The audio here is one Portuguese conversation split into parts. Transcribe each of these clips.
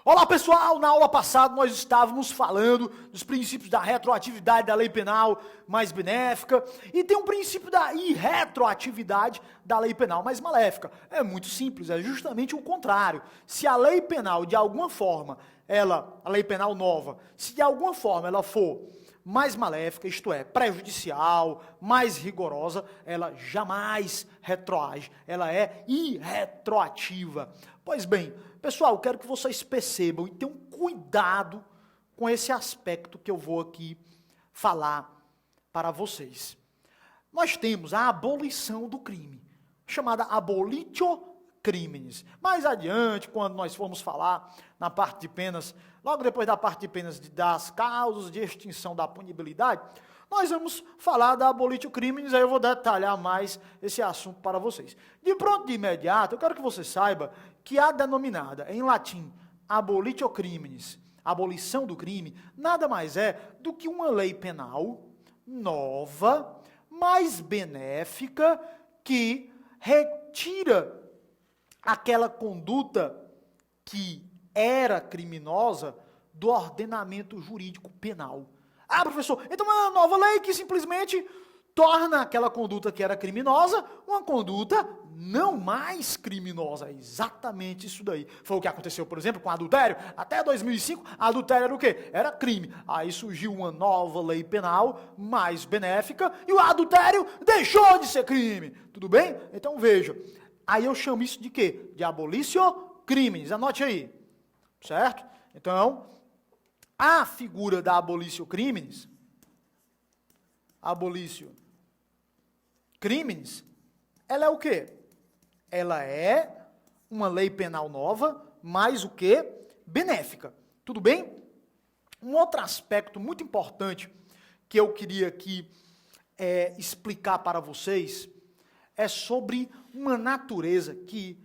Olá pessoal, na aula passada nós estávamos falando dos princípios da retroatividade da lei penal mais benéfica e tem um princípio da irretroatividade da lei penal mais maléfica. É muito simples, é justamente o contrário. Se a lei penal de alguma forma, a lei penal nova, se de alguma forma ela for mais maléfica, isto é, prejudicial, mais rigorosa, ela jamais retroage, ela é irretroativa. Pois bem, pessoal, quero que vocês percebam e tenham cuidado com esse aspecto que eu vou aqui falar para vocês. Nós temos a abolição do crime, chamada abolitio criminis. Mais adiante, quando nós formos falar na parte de penas, logo depois da parte de penas das causas de extinção da punibilidade, nós vamos falar da abolitio criminis, aí eu vou detalhar mais esse assunto para vocês. De pronto, de imediato, eu quero que você saiba que a denominada, em latim, abolitio criminis, abolição do crime, nada mais é do que uma lei penal nova, mais benéfica, que retira aquela conduta que era criminosa do ordenamento jurídico penal. Ah, professor, então é uma nova lei que simplesmente torna aquela conduta que era criminosa uma conduta não mais criminosa. É exatamente isso daí. Foi o que aconteceu, por exemplo, com adultério. Até 2005, adultério era o quê? Era crime. Aí surgiu uma nova lei penal mais benéfica e o adultério deixou de ser crime. Tudo bem? Então veja. Aí eu chamo isso de quê? De abolitio criminis. Anote aí. Certo? Então, a figura da abolitio criminis, ela é o quê? Ela é uma lei penal nova, mais o quê? Benéfica. Tudo bem? Um outro aspecto muito importante que eu queria aqui explicar para vocês é sobre uma natureza que,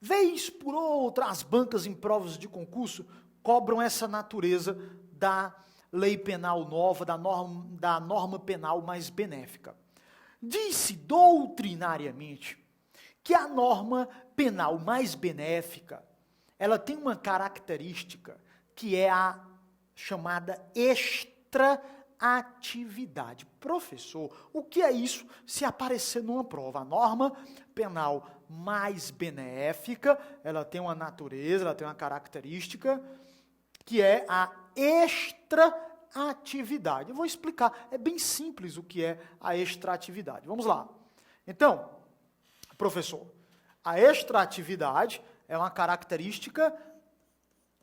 vez por outra, as bancas em provas de concurso cobram essa natureza da lei penal nova, da norma penal mais benéfica. Diz-se doutrinariamente que a norma penal mais benéfica, ela tem uma característica que é a chamada extraatividade. Professor, o que é isso se aparecer numa prova? A norma penal mais benéfica, ela tem uma natureza, ela tem uma característica que é a extraatividade. Eu vou explicar, é bem simples o que é a extraatividade. Vamos lá. Então, professor, a extraatividade é uma característica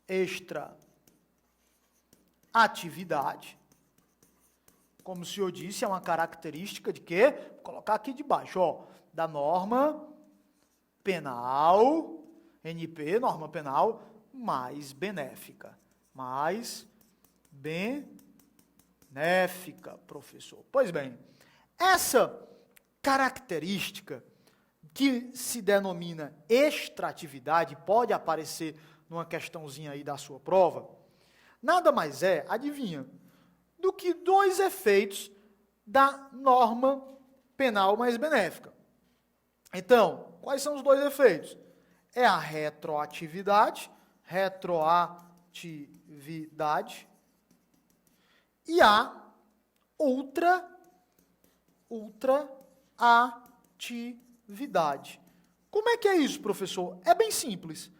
extraatividade. Como o senhor disse, é uma característica de quê? Vou colocar aqui debaixo, ó, da norma penal, NP, norma penal mais benéfica. Mais benéfica, professor. Pois bem, essa característica que se denomina extraatividade, pode aparecer numa questãozinha aí da sua prova, nada mais é, adivinha, do que dois efeitos da norma penal mais benéfica. Então, quais são os dois efeitos? É a retroatividade e a ultraatividade. Como é que é isso, professor? É bem simples.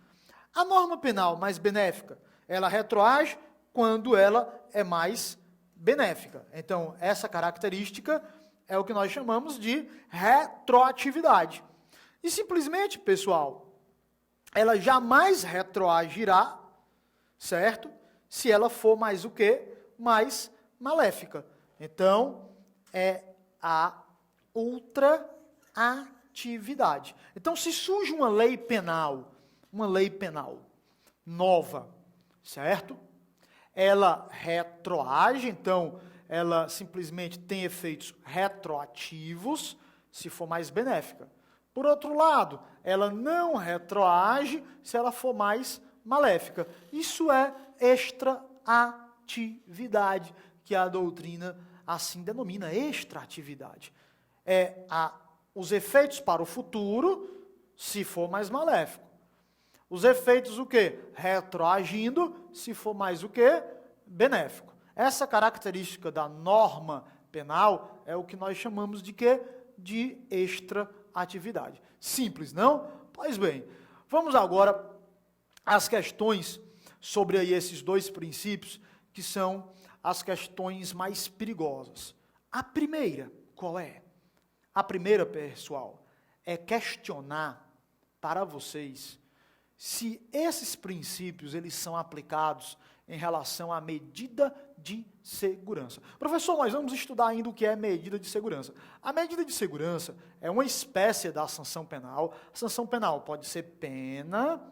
A norma penal mais benéfica, ela retroage quando ela é mais benéfica. Então, essa característica é o que nós chamamos de retroatividade. E simplesmente, pessoal, ela jamais retroagirá, certo? Se ela for mais o quê? Mais maléfica. Então, é a ultraatividade. Então, se surge uma lei penal nova, certo? Ela retroage, então, ela simplesmente tem efeitos retroativos, se for mais benéfica. Por outro lado, ela não retroage se ela for mais maléfica. Isso é extraatividade, que a doutrina assim denomina extraatividade. Os efeitos para o futuro, se for mais maléfico. Os efeitos o quê? Retroagindo, se for mais o quê? Benéfico. Essa característica da norma penal é o que nós chamamos de quê? De extraatividade. Simples, não? Pois bem, vamos agora às questões sobre aí esses dois princípios, que são as questões mais perigosas. A primeira, qual é? A primeira, pessoal, é questionar para vocês se esses princípios eles são aplicados em relação à medida de segurança. Professor, nós vamos estudar ainda o que é medida de segurança. A medida de segurança é uma espécie da sanção penal. A sanção penal pode ser pena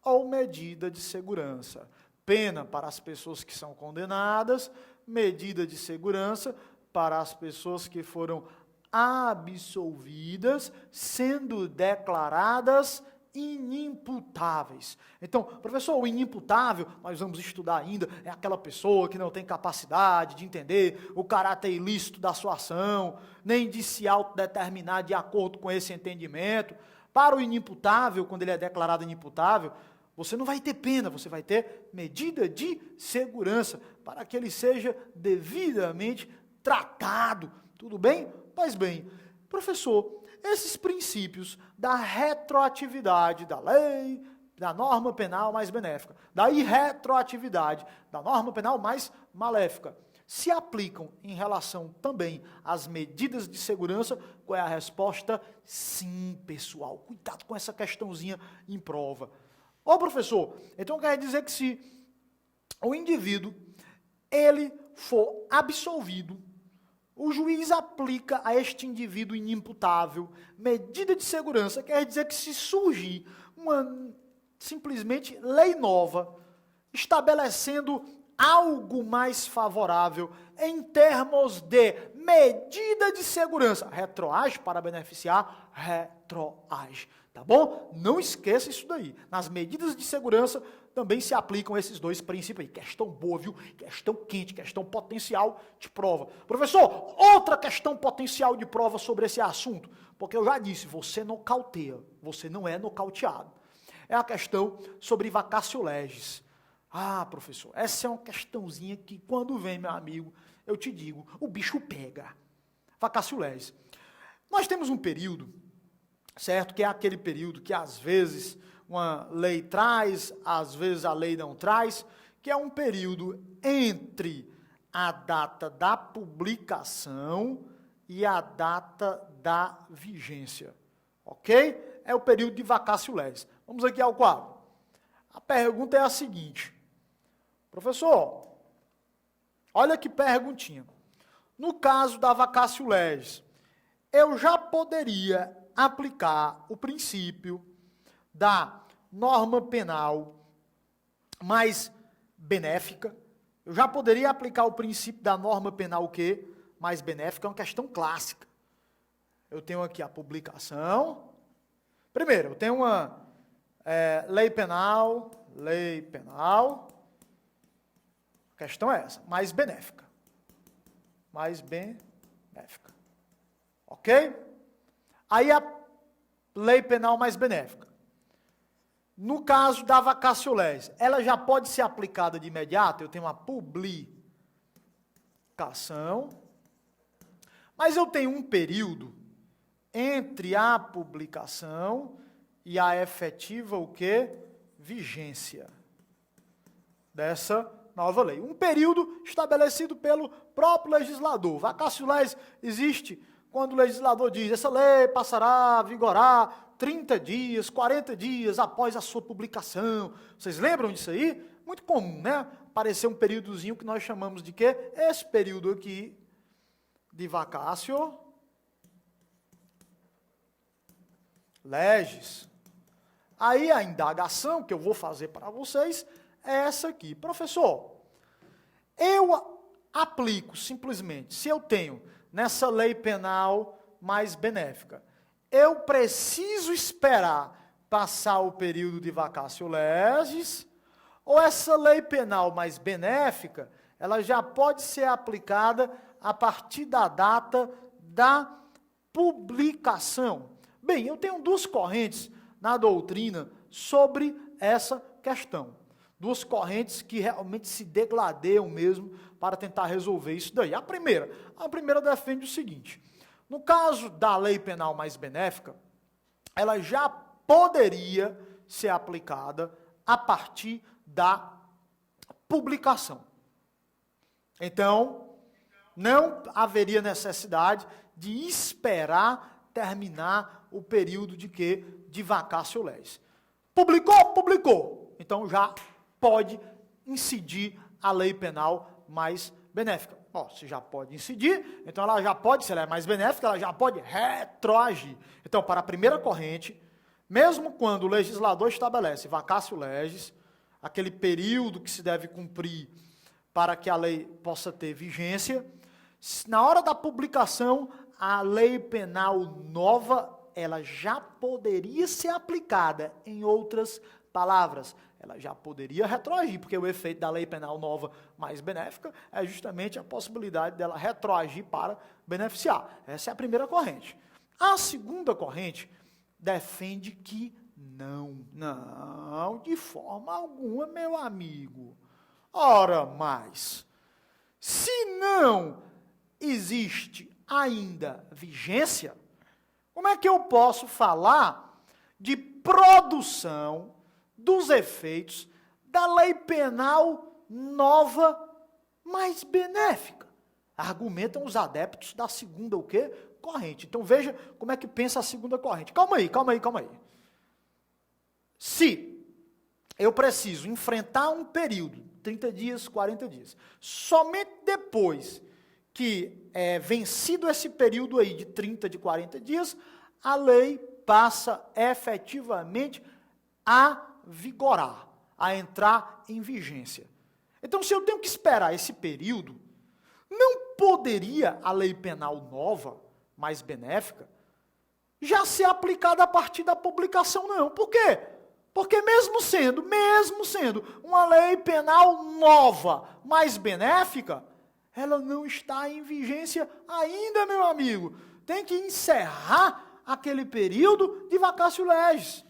ou medida de segurança. Pena para as pessoas que são condenadas, medida de segurança para as pessoas que foram absolvidas, sendo declaradas inimputáveis. Então, professor, o inimputável, nós vamos estudar ainda, é aquela pessoa que não tem capacidade de entender o caráter ilícito da sua ação, nem de se autodeterminar de acordo com esse entendimento. Para o inimputável, quando ele é declarado inimputável, você não vai ter pena, você vai ter medida de segurança, para que ele seja devidamente tratado. Tudo bem? Pois bem, professor, esses princípios da retroatividade da lei, da norma penal mais benéfica, da irretroatividade da norma penal mais maléfica, se aplicam em relação também às medidas de segurança? Qual é a resposta? Sim, pessoal. Cuidado com essa questãozinha em prova. Ô, professor, então quer dizer que se o indivíduo, ele for absolvido, o juiz aplica a este indivíduo inimputável medida de segurança, quer dizer que se surgir uma simplesmente lei nova, estabelecendo algo mais favorável em termos de medida de segurança, retroage para beneficiar, retroage, tá bom? Não esqueça isso daí. Nas medidas de segurança também se aplicam esses dois princípios aí. Questão boa, viu? Questão quente, questão potencial de prova. Professor, outra questão potencial de prova sobre esse assunto, porque eu já disse, você nocauteia, você não é nocauteado. É a questão sobre vacatio legis. Ah, professor, essa é uma questãozinha que quando vem, meu amigo, eu te digo, o bicho pega. Vacatio legis. Nós temos um período, certo? Que é aquele período que às vezes uma lei traz, às vezes a lei não traz, que é um período entre a data da publicação e a data da vigência. Ok? É o período de vacatio legis. Vamos aqui ao quadro. A pergunta é a seguinte. Professor, olha que perguntinha. No caso da vacatio legis, eu já poderia aplicar o princípio da norma penal mais benéfica? Eu já poderia aplicar o princípio da norma penal o quê? Mais benéfica, é uma questão clássica. Eu tenho aqui a publicação. Primeiro, eu tenho uma lei penal. A questão é essa, mais benéfica. Mais benéfica. Ok? Aí a lei penal mais benéfica. No caso da vacatio legis, ela já pode ser aplicada de imediato? Eu tenho uma publicação, mas eu tenho um período entre a publicação e a efetiva o quê? Vigência dessa nova lei. Um período estabelecido pelo próprio legislador. Vacatio legis existe quando o legislador diz, essa lei passará a vigorar 30 dias, 40 dias após a sua publicação. Vocês lembram disso aí? Muito comum, né? Aparecer um períodozinho que nós chamamos de quê? Esse período aqui de vacatio legis. Aí a indagação que eu vou fazer para vocês é essa aqui. Professor, eu aplico simplesmente, se eu tenho nessa lei penal mais benéfica, eu preciso esperar passar o período de vacatio legis, ou essa lei penal mais benéfica, ela já pode ser aplicada a partir da data da publicação? Bem, eu tenho duas correntes na doutrina sobre essa questão. Duas correntes que realmente se degladeiam mesmo para tentar resolver isso daí. A primeira defende o seguinte: no caso da lei penal mais benéfica, ela já poderia ser aplicada a partir da publicação. Então, não haveria necessidade de esperar terminar o período de quê? De vacatio legis. Publicou. Então já pode incidir a lei penal mais benéfica. Se já pode incidir, então ela já pode, se ela é mais benéfica, ela já pode retroagir. Então, para a primeira corrente, mesmo quando o legislador estabelece vacatio legis, aquele período que se deve cumprir para que a lei possa ter vigência, na hora da publicação, a lei penal nova, ela já poderia ser aplicada. Em outras palavras, ela já poderia retroagir, porque o efeito da lei penal nova mais benéfica é justamente a possibilidade dela retroagir para beneficiar. Essa é a primeira corrente. A segunda corrente defende que não, de forma alguma, meu amigo. Ora mais, se não existe ainda vigência, como é que eu posso falar de produção dos efeitos da lei penal nova mais benéfica? Argumentam os adeptos da segunda o quê? Corrente. Então veja como é que pensa a segunda corrente. Calma aí. Se eu preciso enfrentar um período, 30 dias, 40 dias, somente depois que é vencido esse período aí de 30, de 40 dias, a lei passa efetivamente a vigorar, a entrar em vigência. Então, se eu tenho que esperar esse período, não poderia a lei penal nova, mais benéfica, já ser aplicada a partir da publicação, não. Por quê? Porque mesmo sendo uma lei penal nova, mais benéfica, ela não está em vigência ainda, meu amigo. Tem que encerrar aquele período de vacatio legis.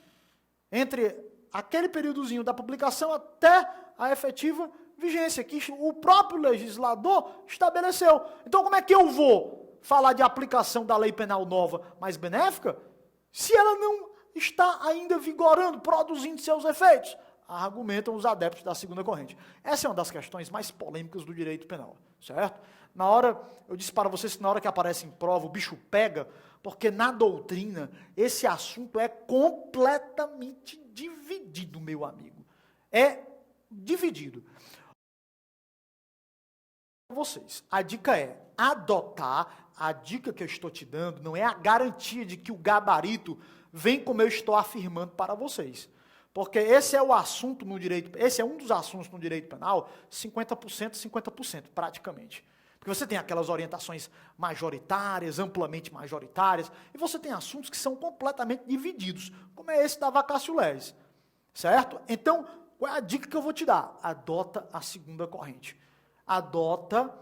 Entre aquele períodozinho da publicação até a efetiva vigência, que o próprio legislador estabeleceu. Então, como é que eu vou falar de aplicação da lei penal nova mais benéfica, se ela não está ainda vigorando, produzindo seus efeitos? Argumentam os adeptos da segunda corrente. Essa é uma das questões mais polêmicas do direito penal, certo? Eu disse para vocês que na hora que aparece em prova, o bicho pega, porque na doutrina esse assunto é completamente dividido, meu amigo. É dividido. Vocês, a dica é adotar, a dica que eu estou te dando não é a garantia de que o gabarito vem como eu estou afirmando para vocês. Porque esse é o assunto no direito, esse é um dos assuntos no direito penal, 50%, 50%, praticamente. Porque você tem aquelas orientações majoritárias, amplamente majoritárias, e você tem assuntos que são completamente divididos, como é esse da vacatio legis, certo? Então, qual é a dica que eu vou te dar? Adota a segunda corrente. Adota.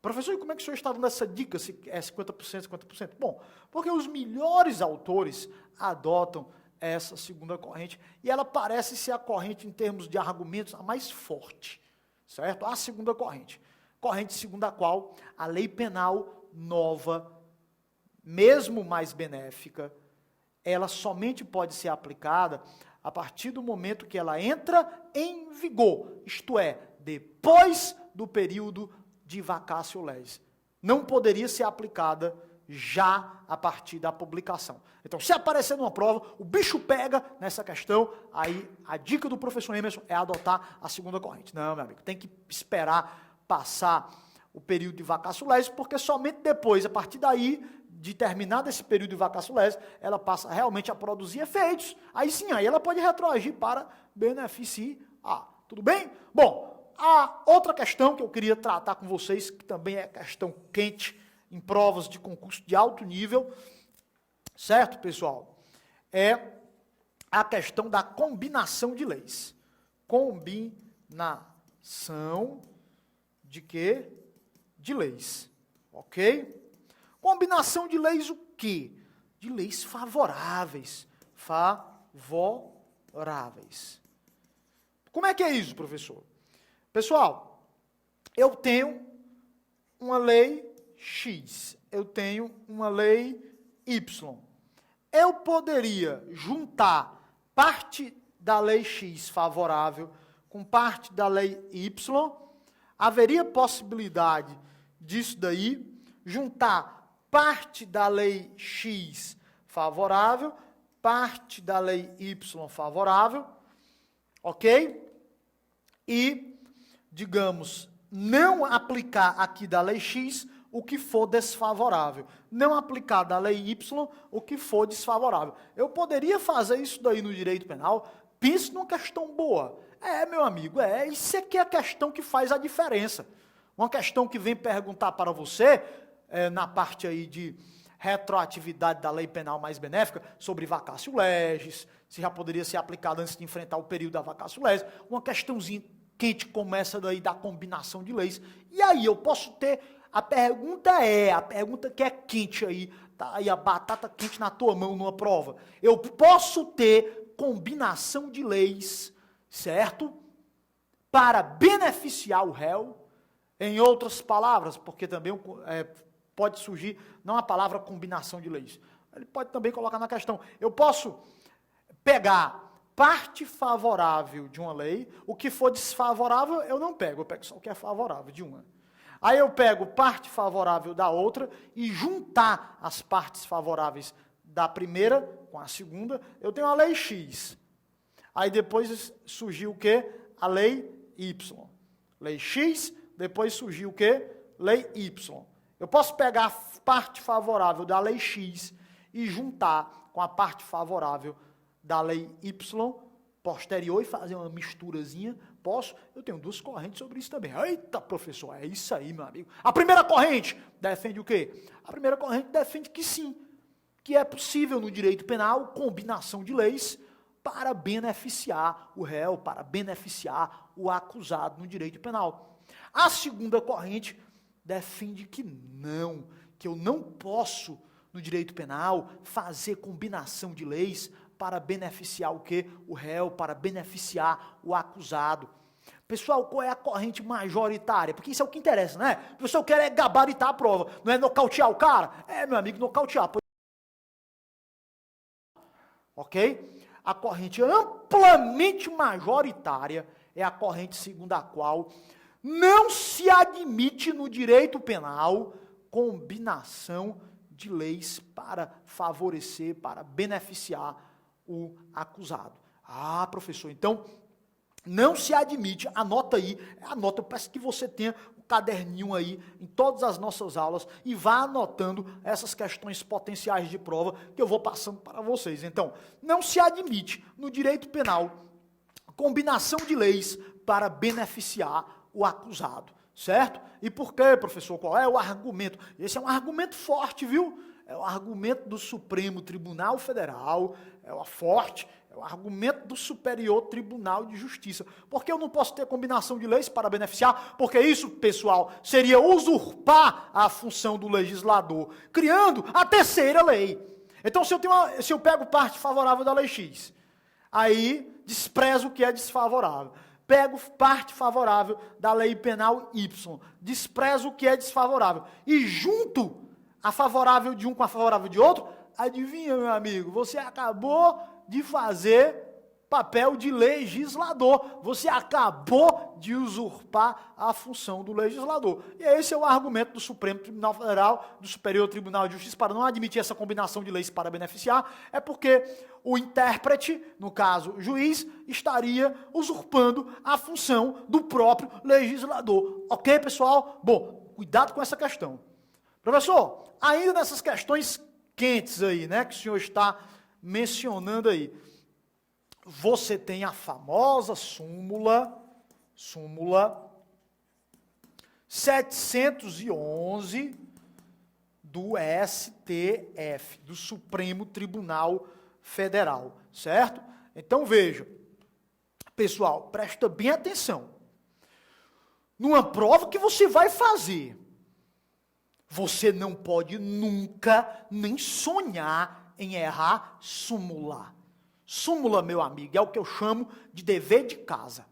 Professor, e como é que o senhor está dando essa dica, se é 50%, 50%? Bom, porque os melhores autores adotam essa segunda corrente, e ela parece ser a corrente, em termos de argumentos, a mais forte, certo? A segunda corrente segundo a qual a lei penal nova, mesmo mais benéfica, ela somente pode ser aplicada a partir do momento que ela entra em vigor, isto é, depois do período de vacatio legis. Não poderia ser aplicada já a partir da publicação. Então, se aparecer numa prova, o bicho pega nessa questão, aí a dica do professor Emerson é adotar a segunda corrente. Não, meu amigo, tem que esperar passar o período de vacatio legis, porque somente depois, a partir daí, de terminado esse período de vacatio legis, ela passa realmente a produzir efeitos. Aí sim, aí ela pode retroagir para beneficiar. Tudo bem? Bom, a outra questão que eu queria tratar com vocês, que também é questão quente em provas de concurso de alto nível, certo, pessoal? É a questão da combinação de leis. Combinação de quê? De leis, ok? Combinação de leis o quê? De leis favoráveis. Favoráveis. Como é que é isso, professor? Pessoal, eu tenho uma lei X, eu tenho uma lei Y. Eu poderia juntar parte da lei X favorável com parte da lei Y, haveria possibilidade disso daí, juntar parte da lei X favorável, parte da lei Y favorável, ok? E, digamos, não aplicar aqui da lei X o que for desfavorável. Não aplicar da lei Y o que for desfavorável. Eu poderia fazer isso daí no direito penal. Pense numa questão boa. Meu amigo, isso aqui é a questão que faz a diferença. Uma questão que vem perguntar para você, na parte aí de retroatividade da lei penal mais benéfica, sobre vacatio legis, se já poderia ser aplicado antes de enfrentar o período da vacatio legis, uma questãozinha quente como essa daí da combinação de leis. E aí eu posso ter, a pergunta que é quente aí, tá aí a batata quente na tua mão numa prova. Eu posso ter combinação de leis, certo? Para beneficiar o réu, em outras palavras, porque também pode surgir, não a palavra combinação de leis, ele pode também colocar na questão, eu posso pegar parte favorável de uma lei, o que for desfavorável eu não pego, eu pego só o que é favorável de uma. Aí eu pego parte favorável da outra e juntar as partes favoráveis da primeira com a segunda, eu tenho a lei X. Aí depois surgiu o quê? A lei Y. Lei X, depois surgiu o quê? Lei Y. Eu posso pegar a parte favorável da lei X e juntar com a parte favorável da lei Y posterior e fazer uma misturazinha. Posso? Eu tenho duas correntes sobre isso também. Eita, professor, é isso aí, meu amigo. A primeira corrente defende o quê? A primeira corrente defende que sim, que é possível no direito penal combinação de leis para beneficiar o réu, para beneficiar o acusado no direito penal. A segunda corrente defende que eu não posso, no direito penal, fazer combinação de leis para beneficiar o quê? O réu, para beneficiar o acusado. Pessoal, qual é a corrente majoritária? Porque isso é o que interessa, né? O pessoal quer gabaritar a prova, não é nocautear o cara? Meu amigo, nocautear. Ok? A corrente amplamente majoritária é a corrente segundo a qual não se admite no direito penal combinação de leis para favorecer, para beneficiar o acusado. Professor, então não se admite, anota aí, eu peço que você tenha um caderninho aí em todas as nossas aulas e vá anotando essas questões potenciais de prova que eu vou passando para vocês. Então, não se admite no direito penal combinação de leis para beneficiar o acusado, certo? E por quê, professor? Qual é o argumento? Esse é um argumento forte, viu? É o argumento do Supremo Tribunal Federal, é o argumento do Superior Tribunal de Justiça. Porque eu não posso ter combinação de leis para beneficiar? Porque isso, pessoal, seria usurpar a função do legislador, criando a terceira lei. Então, se eu pego parte favorável da lei X, aí desprezo o que é desfavorável. Pego parte favorável da lei penal Y, desprezo o que é desfavorável. E junto a favorável de um com a favorável de outro, adivinha, meu amigo, você acabou de fazer papel de legislador. Você acabou de usurpar a função do legislador. E esse é o argumento do Supremo Tribunal Federal, do Superior Tribunal de Justiça, para não admitir essa combinação de leis para beneficiar, é porque o intérprete, no caso o juiz, estaria usurpando a função do próprio legislador. Ok, pessoal? Bom, cuidado com essa questão. Professor, ainda nessas questões quentes aí, né, que o senhor está mencionando aí, você tem a famosa súmula 711 do STF, do Supremo Tribunal Federal, certo? Então veja, pessoal, presta bem atenção. Numa prova que você vai fazer, você não pode nunca nem sonhar em errar súmula. Súmula, meu amigo, é o que eu chamo de dever de casa.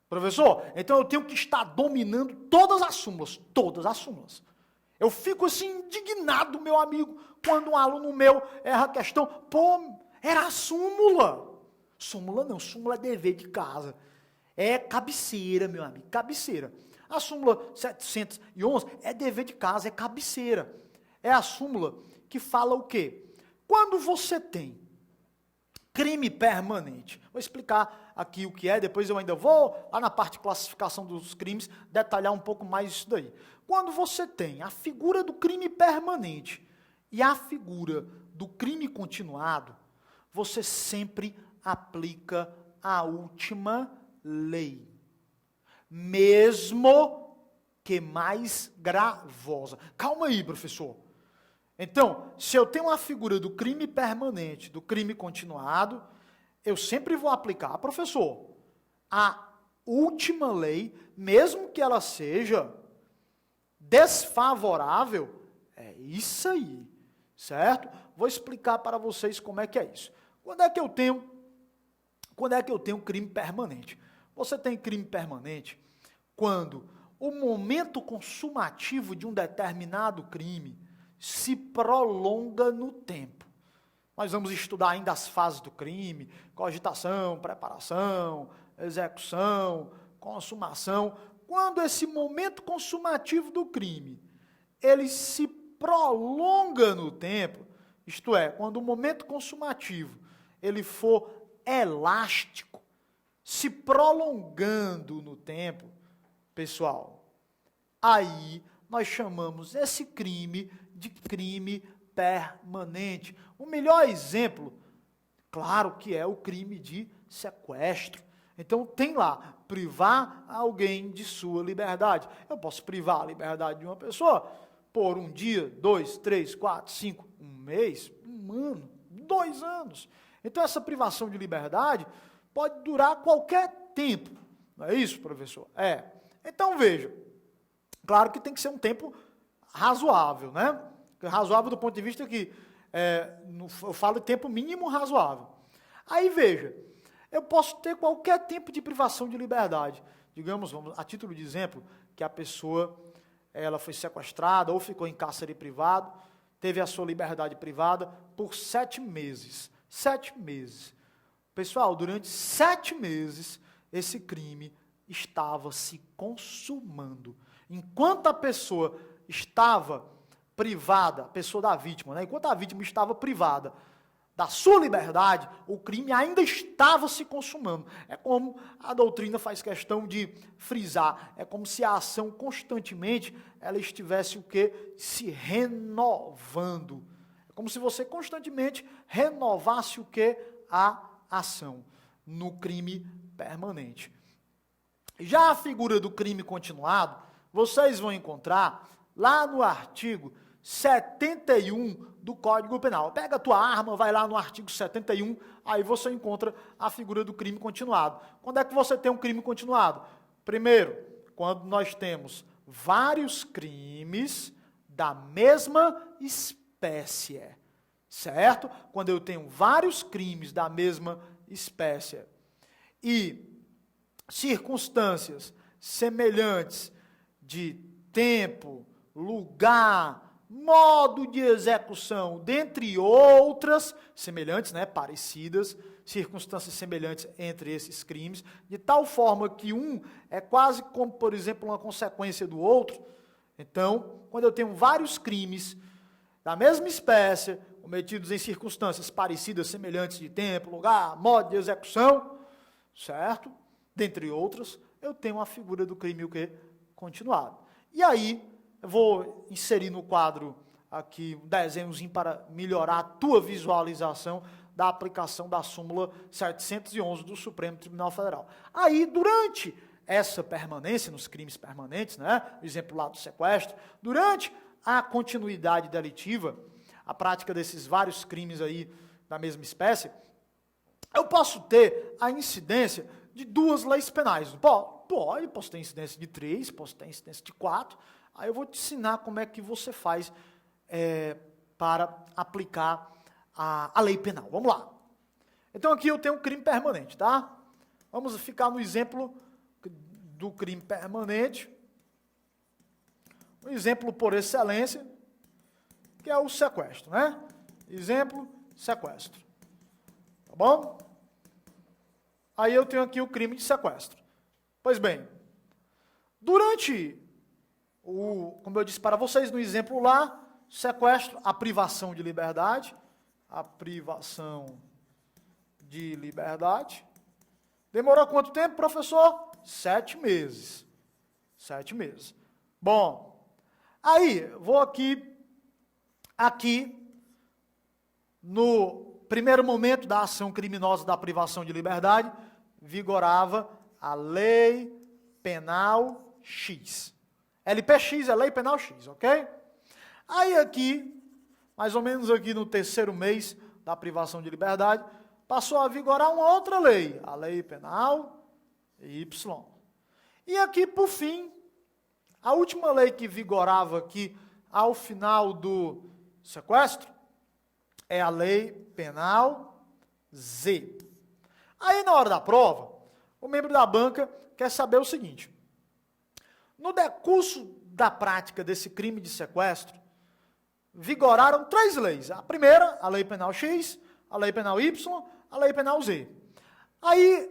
Professor, então eu tenho que estar dominando todas as súmulas. Todas as súmulas. Eu fico assim indignado, meu amigo, quando um aluno meu erra a questão. Pô, era a súmula. Súmula não, súmula é dever de casa. É cabeceira, meu amigo, cabeceira. A súmula 711 é dever de casa, é cabeceira. É a súmula que fala o quê? Quando você tem crime permanente. Vou explicar aqui o que é, depois eu ainda vou, lá na parte de classificação dos crimes, detalhar um pouco mais isso daí. Quando você tem a figura do crime permanente e a figura do crime continuado, você sempre aplica a última lei. Mesmo que mais gravosa. Calma aí, professor. Então, se eu tenho uma figura do crime permanente, do crime continuado, eu sempre vou aplicar, professor, a última lei, mesmo que ela seja desfavorável, é isso aí, certo? Vou explicar para vocês como é que é isso. Quando é que eu tenho crime permanente? Você tem crime permanente quando o momento consumativo de um determinado crime se prolonga no tempo. Nós vamos estudar ainda as fases do crime, cogitação, preparação, execução, consumação. Quando esse momento consumativo do crime, ele se prolonga no tempo, isto é, quando o momento consumativo, ele for elástico, se prolongando no tempo, pessoal, aí nós chamamos esse crime de crime permanente. O melhor exemplo, claro que é o crime de sequestro. Então tem lá, privar alguém de sua liberdade. Eu posso privar a liberdade de uma pessoa por um dia, 2, 3, 4, 5, um mês, um ano, 2 anos. Então essa privação de liberdade pode durar qualquer tempo. Não é isso, professor? É. Então veja, claro que tem que ser um tempo razoável, né? Razoável do ponto de vista que, eu falo de tempo mínimo razoável. Aí veja, eu posso ter qualquer tempo de privação de liberdade. Digamos, a título de exemplo, que a pessoa ela foi sequestrada ou ficou em cárcere privado, teve a sua liberdade privada por 7 meses. 7 meses. Pessoal, durante 7 meses, esse crime estava se consumando. Enquanto a pessoa estava privada, a pessoa da vítima, né? Enquanto a vítima estava privada da sua liberdade, o crime ainda estava se consumando. É como a doutrina faz questão de frisar, é como se a ação constantemente ela estivesse o quê? Se renovando. É como se você constantemente renovasse o quê? A ação no crime permanente. Já a figura do crime continuado, vocês vão encontrar lá no artigo 71 do Código Penal. Pega a tua arma, vai lá no artigo 71, aí você encontra a figura do crime continuado. Quando é que você tem um crime continuado? Primeiro, quando nós temos vários crimes da mesma espécie, certo? Quando eu tenho vários crimes da mesma espécie e circunstâncias semelhantes de tempo, lugar, modo de execução, dentre outras semelhantes, né, parecidas, circunstâncias semelhantes entre esses crimes, de tal forma que um é quase como, por exemplo, uma consequência do outro. Então, quando eu tenho vários crimes da mesma espécie, cometidos em circunstâncias parecidas, semelhantes de tempo, lugar, modo de execução, certo? Dentre outras, eu tenho a figura do crime o quê? Continuado. E aí, eu vou inserir no quadro aqui um desenhozinho para melhorar a tua visualização da aplicação da súmula 711 do Supremo Tribunal Federal. Aí, durante essa permanência, nos crimes permanentes, né, o exemplo lá do sequestro, durante a continuidade delitiva, a prática desses vários crimes aí da mesma espécie, eu posso ter a incidência de 2 leis penais. Posso ter incidência de 3, posso ter incidência de 4. Aí eu vou te ensinar como é que você faz para aplicar a lei penal. Vamos lá. Então aqui eu tenho um crime permanente, tá? Vamos ficar no exemplo do crime permanente, um exemplo por excelência, que é o sequestro, né? Exemplo, sequestro. Tá bom? Aí eu tenho aqui o crime de sequestro. Pois bem, durante como eu disse para vocês no exemplo lá, sequestro, a privação de liberdade, demorou quanto tempo, professor? 7 meses. 7 meses. Bom, aí, vou aqui, no primeiro momento da ação criminosa da privação de liberdade, vigorava a Lei Penal X. LPX é Lei Penal X, ok? Aí aqui, mais ou menos aqui no terceiro mês da privação de liberdade, passou a vigorar uma outra lei, a Lei Penal Y. E aqui, por fim, a última lei que vigorava aqui ao final do sequestro é a Lei Penal Z. Aí, na hora da prova, o membro da banca quer saber o seguinte: no decurso da prática desse crime de sequestro, vigoraram 3 leis. A primeira, a Lei Penal X, a Lei Penal Y, a Lei Penal Z. Aí,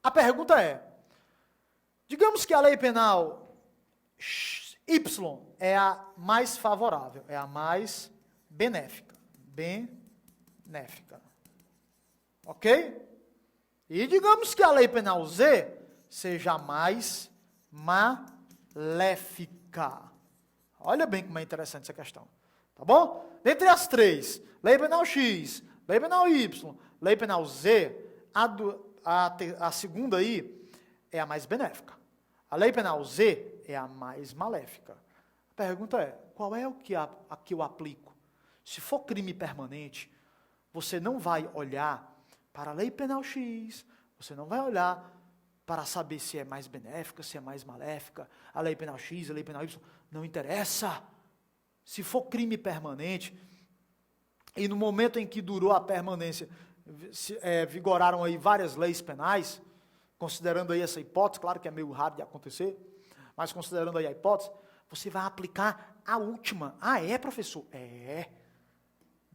a pergunta é, digamos que a Lei Penal Y é a mais favorável, é a mais benéfica. Ok? E digamos que a Lei Penal Z seja a mais maléfica. Olha bem como é interessante essa questão. Tá bom? Dentre as 3, Lei Penal X, Lei Penal Y, Lei Penal Z, a segunda aí é a mais benéfica. A Lei Penal Z é a mais maléfica. A pergunta é, qual é a que eu aplico? Se for crime permanente, você não vai olhar para a Lei Penal X, você não vai olhar para saber se é mais benéfica, se é mais maléfica, a Lei Penal X, a Lei Penal Y, não interessa. Se for crime permanente, e no momento em que durou a permanência, vigoraram aí várias leis penais, considerando aí essa hipótese, claro que é meio raro de acontecer, mas considerando aí a hipótese, você vai aplicar a última. Ah, é, professor? É.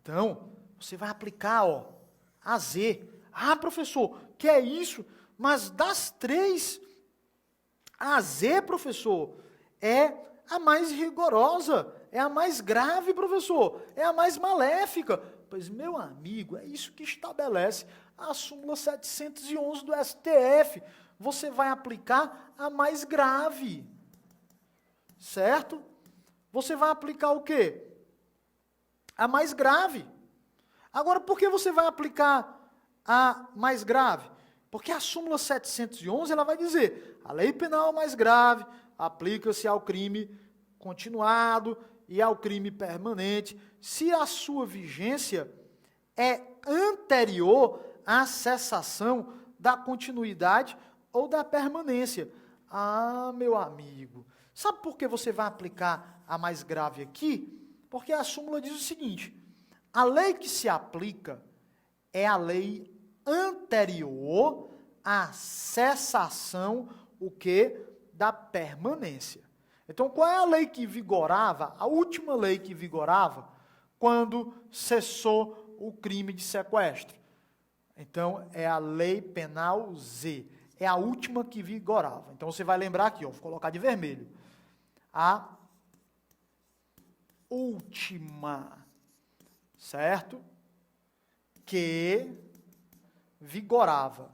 Então, você vai aplicar, a Z. Ah, professor, que é isso? Mas das 3, a Z, professor, é a mais rigorosa, é a mais grave, professor, é a mais maléfica. Pois, meu amigo, é isso que estabelece a súmula 711 do STF. Você vai aplicar a mais grave, certo? Você vai aplicar o quê? A mais grave. Agora, por que você vai aplicar a mais grave? Porque a súmula 711, ela vai dizer, a lei penal mais grave aplica-se ao crime continuado e ao crime permanente, se a sua vigência é anterior à cessação da continuidade ou da permanência. Ah, meu amigo, sabe por que você vai aplicar a mais grave aqui? Porque a súmula diz o seguinte, a lei que se aplica é a lei anterior à cessação, o quê? Da permanência. Então, qual é a lei que vigorava, a última lei que vigorava, quando cessou o crime de sequestro? Então, é a Lei Penal Z. É a última que vigorava. Então, você vai lembrar aqui, vou colocar de vermelho. A última, certo? Que vigorava.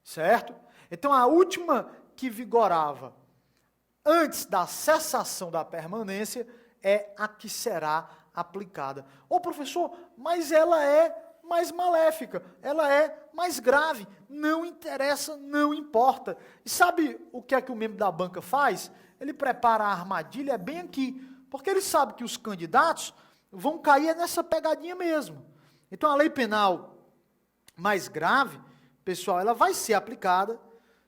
Certo? Então, a última que vigorava antes da cessação da permanência é a que será aplicada. Ô, professor, mas ela é mais maléfica, ela é mais grave. Não interessa, não importa. E sabe o que é que o membro da banca faz? Ele prepara a armadilha bem aqui, porque ele sabe que os candidatos vão cair nessa pegadinha mesmo. Então, a lei penal mais grave, pessoal, ela vai ser aplicada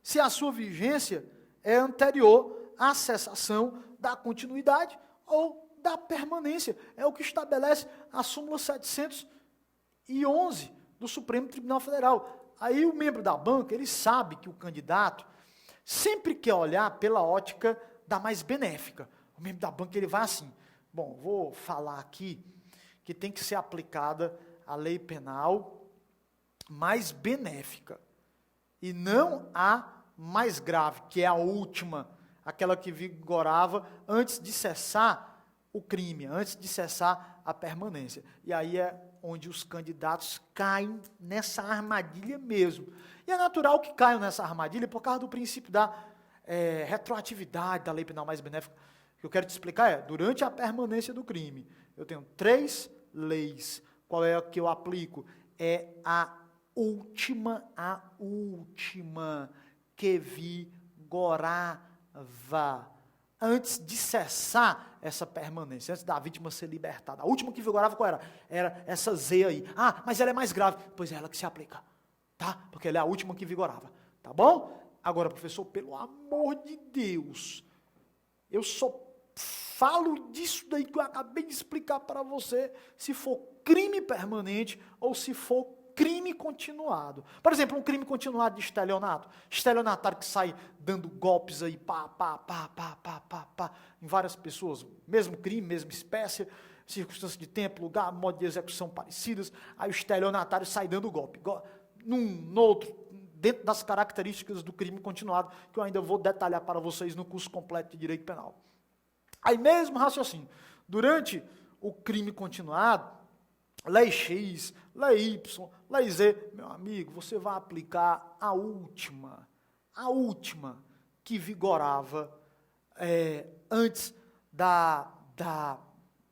se a sua vigência é anterior à cessação da continuidade ou da permanência. É o que estabelece a súmula 711 do Supremo Tribunal Federal. Aí o membro da banca, ele sabe que o candidato sempre quer olhar pela ótica da mais benéfica. O membro da banca, ele vai assim, bom, vou falar aqui que tem que ser aplicada a lei penal mais benéfica e não a mais grave, que é a última, aquela que vigorava antes de cessar o crime, antes de cessar a permanência. E aí é onde os candidatos caem nessa armadilha mesmo. E é natural que caiam nessa armadilha por causa do princípio da retroatividade da lei penal mais benéfica. O que eu quero te explicar é, durante a permanência do crime, eu tenho 3 leis. Qual é a que eu aplico? É a última que vigorava antes de cessar essa permanência, antes da vítima ser libertada. A última que vigorava qual era? Era essa Z aí. Ah, mas ela é mais grave. Pois é ela que se aplica, tá? Porque ela é a última que vigorava, tá bom? Agora, professor, pelo amor de Deus, eu só falo disso daí que eu acabei de explicar para você, se for crime permanente ou se for crime continuado. Por exemplo, um crime continuado de estelionato. Estelionatário que sai dando golpes aí, em várias pessoas. Mesmo crime, mesma espécie, circunstância de tempo, lugar, modo de execução parecidas. Aí o estelionatário sai dando golpe. No outro, dentro das características do crime continuado, que eu ainda vou detalhar para vocês no curso completo de Direito Penal. Aí mesmo raciocínio. Durante o crime continuado, lei X, lei Y, lei Z, meu amigo, você vai aplicar a última que vigorava antes da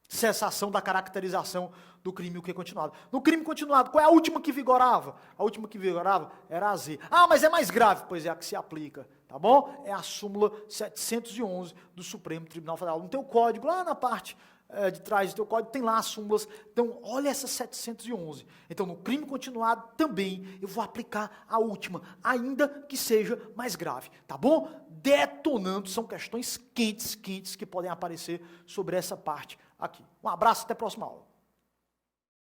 cessação da caracterização do crime o que continuado. No crime continuado, qual é a última que vigorava? A última que vigorava era a Z. Ah, mas é mais grave. Pois é a que se aplica, tá bom? É a súmula 711 do Supremo Tribunal Federal. No teu código, lá na parte de trás do teu código, tem lá as súmulas. Então, olha essa 711. Então, no crime continuado também, eu vou aplicar a última, ainda que seja mais grave, tá bom? Detonando, são questões quentes que podem aparecer sobre essa parte aqui. Um abraço, até a próxima aula.